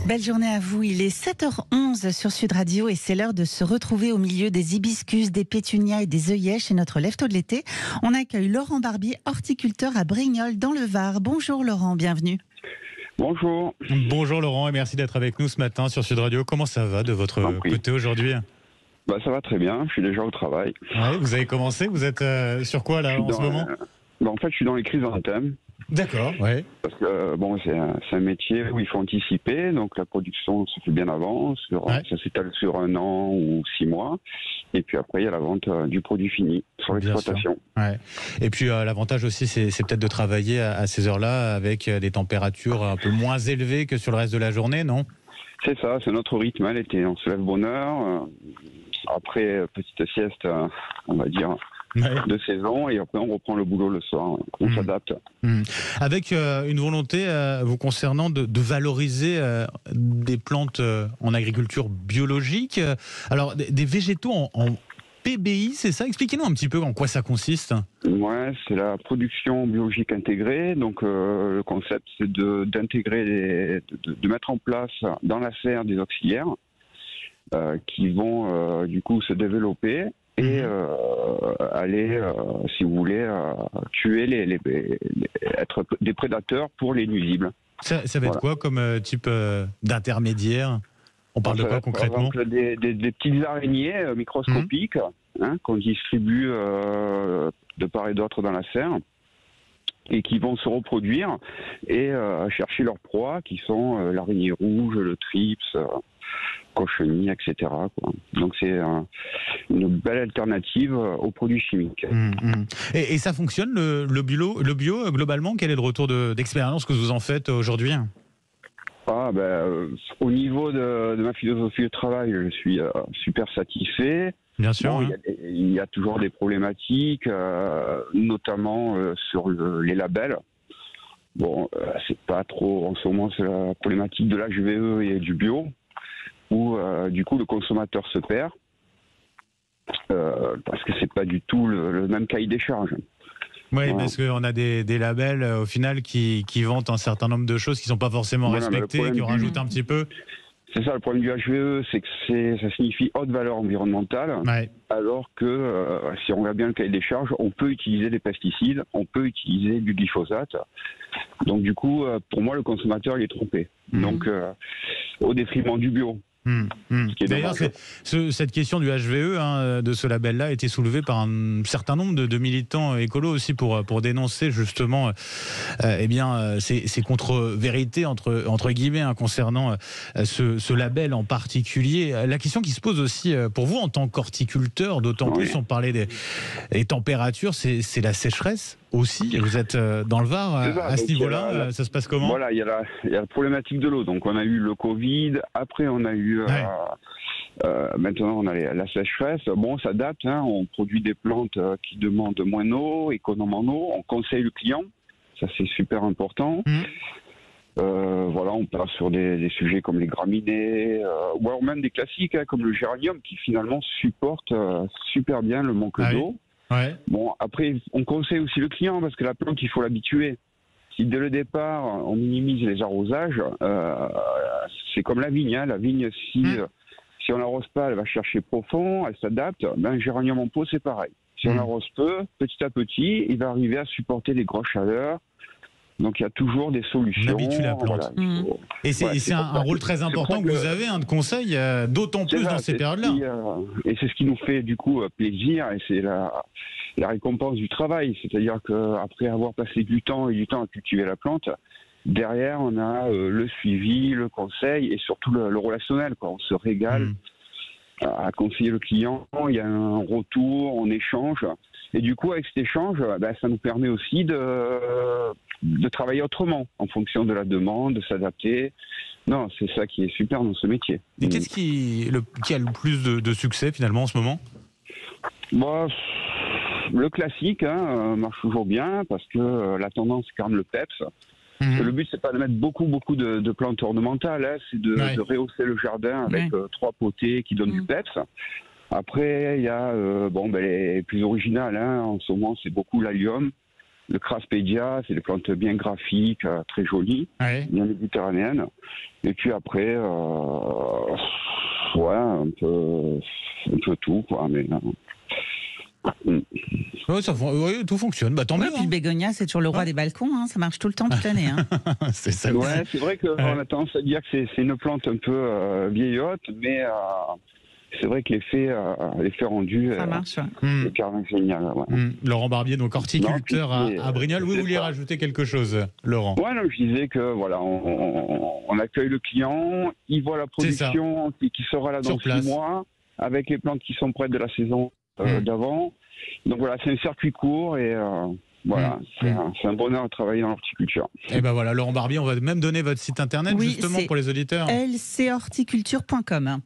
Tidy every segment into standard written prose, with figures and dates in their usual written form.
Belle journée à vous, il est 7h11 sur Sud Radio et c'est l'heure de se retrouver au milieu des hibiscus, des pétunias et des œillets chez notre lève-tôt de l'été. On accueille Laurent Barbier, horticulteur à Brignoles dans le Var. Bonjour Laurent, bienvenue. Bonjour. Bonjour Laurent et merci d'être avec nous ce matin sur Sud Radio. Comment ça va de votre côté aujourd'hui ? Ça va très bien, je suis déjà au travail. Ouais, vous avez commencé, vous êtes sur quoi là en ce moment ? En fait, je suis dans les chrysanthèmes. D'accord, ouais. Parce que c'est un métier où il faut anticiper, donc la production se fait bien avant, ça s'étale sur 1 an ou 6 mois, et puis après il y a la vente du produit fini sur l'exploitation. Ouais. Et puis l'avantage aussi, c'est peut-être de travailler à ces heures-là avec des températures un peu moins élevées que sur le reste de la journée, non ? C'est ça, c'est notre rythme, l'été. On se lève bonne heure, après petite sieste, on va dire, de saison, et après on reprend le boulot le soir, on s'adapte. Avec une volonté vous concernant de valoriser des plantes en agriculture biologique, alors des végétaux en PBI, c'est ça ? Expliquez-nous un petit peu en quoi ça consiste. Ouais, c'est la production biologique intégrée. Donc le concept, c'est d'intégrer, de mettre en place dans la serre des auxiliaires qui vont du coup se développer et aller, si vous voulez, tuer être des prédateurs pour les nuisibles. Ça va être quoi comme type d'intermédiaire ? On parle de quoi concrètement ? Des petites araignées microscopiques qu'on distribue de part et d'autre dans la serre et qui vont se reproduire et chercher leurs proies qui sont l'araignée rouge, le trips, cochenille, etc. Donc c'est une belle alternative aux produits chimiques. Et ça fonctionne le bio globalement ? Quel est le retour d'expérience que vous en faites aujourd'hui ? Au niveau de ma philosophie de travail, je suis super satisfait. Bien sûr. Il y a toujours des problématiques, notamment sur les labels. C'est pas trop, en ce moment, c'est la problématique de l'HVE et du bio, où du coup le consommateur se perd, parce que c'est pas du tout le même cahier des charges. Oui, parce qu'on a des labels au final qui vantent un certain nombre de choses qui ne sont pas forcément respectées, qui en rajoutent un petit peu. C'est ça, le problème du HVE, c'est que ça signifie haute valeur environnementale, alors que si on regarde bien le cahier des charges, on peut utiliser des pesticides, on peut utiliser du glyphosate. Donc du coup, pour moi, le consommateur il est trompé. Donc au détriment du bio. D'ailleurs, cette question du HVE, de ce label-là, a été soulevée par un certain nombre de militants écolos aussi pour dénoncer justement ces contre-vérités entre guillemets concernant ce label en particulier. La question qui se pose aussi pour vous en tant qu'horticulteur, d'autant plus on parlait des températures, c'est la sécheresse aussi. Vous êtes dans le Var à ce niveau-là, ça se passe comment ? Voilà, il y a la problématique de l'eau. Donc on a eu le Covid, après on a eu maintenant on a la sécheresse. On s'adapte, on produit des plantes qui demandent moins d'eau, économes en eau. On conseille le client, ça c'est super important. On part sur des sujets comme les graminées, ou alors même des classiques comme le géranium qui finalement supporte super bien le manque d'eau. Après, on conseille aussi le client parce que la plante, il faut l'habituer. Si dès le départ, on minimise les arrosages, c'est comme la vigne. La vigne, si on l'arrose pas, elle va chercher profond, elle s'adapte. Un géranium en pot, c'est pareil. Si on l'arrose peu, petit à petit, il va arriver à supporter les grosses chaleurs. Donc il y a toujours des solutions. On habitue la plante. Et c'est un rôle très important que vous avez de conseil, d'autant plus dans ces périodes-là. Et c'est ce qui nous fait du coup plaisir, et c'est la récompense du travail. C'est-à-dire qu'après avoir passé du temps à cultiver la plante, derrière on a le suivi, le conseil et surtout le relationnel. On se régale à conseiller le client, il y a un retour, on échange. Et du coup, avec cet échange, ça nous permet aussi de travailler autrement, en fonction de la demande, de s'adapter. Non, c'est ça qui est super dans ce métier. Et qu'est-ce qui a le plus de succès finalement en ce moment ? Le classique marche toujours bien, parce que la tendance, c'est quand même le PEPS. Le but, c'est pas de mettre beaucoup de plantes ornementales, c'est de rehausser le jardin avec 3 potées qui donnent du PEPS. Après, il y a les plus originales. En ce moment, c'est beaucoup l'allium. le Craspedia, c'est des plantes bien graphiques, très jolies, bien méditerranéennes. Et puis après, ouais, un peu tout, quoi. Mais ouais, tout fonctionne. Bah, tant mieux. Puis le bégonia, c'est toujours le roi des balcons. Hein. Ça marche tout le temps, toute l'année. Hein. C'est ça. Ouais, c'est vrai qu'on a tendance à dire que c'est une plante un peu vieillotte, mais c'est vrai que l'effet rendu est carrément génial. Ouais. Laurent Barbier, donc horticulteur à Brignoles. Oui, vous vouliez rajouter quelque chose, Laurent? Ouais, non, je disais que voilà, on accueille le client, il voit la production qui sera là dans 6 mois, avec les plantes qui sont prêtes de la saison d'avant. Donc voilà, c'est un circuit court et voilà, c'est un bonheur de travailler dans l'horticulture. Et ben voilà, Laurent Barbier, on va même donner votre site internet justement pour les auditeurs. lchorticulture.com.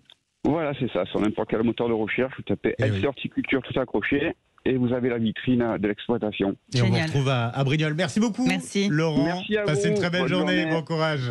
Voilà, c'est ça, sur n'importe quel moteur de recherche, vous tapez LC Horticulture tout accroché et vous avez la vitrine de l'exploitation. Et on vous retrouve à Brignoles. Merci beaucoup, Laurent. Merci à vous. Passez une très belle journée, bon courage.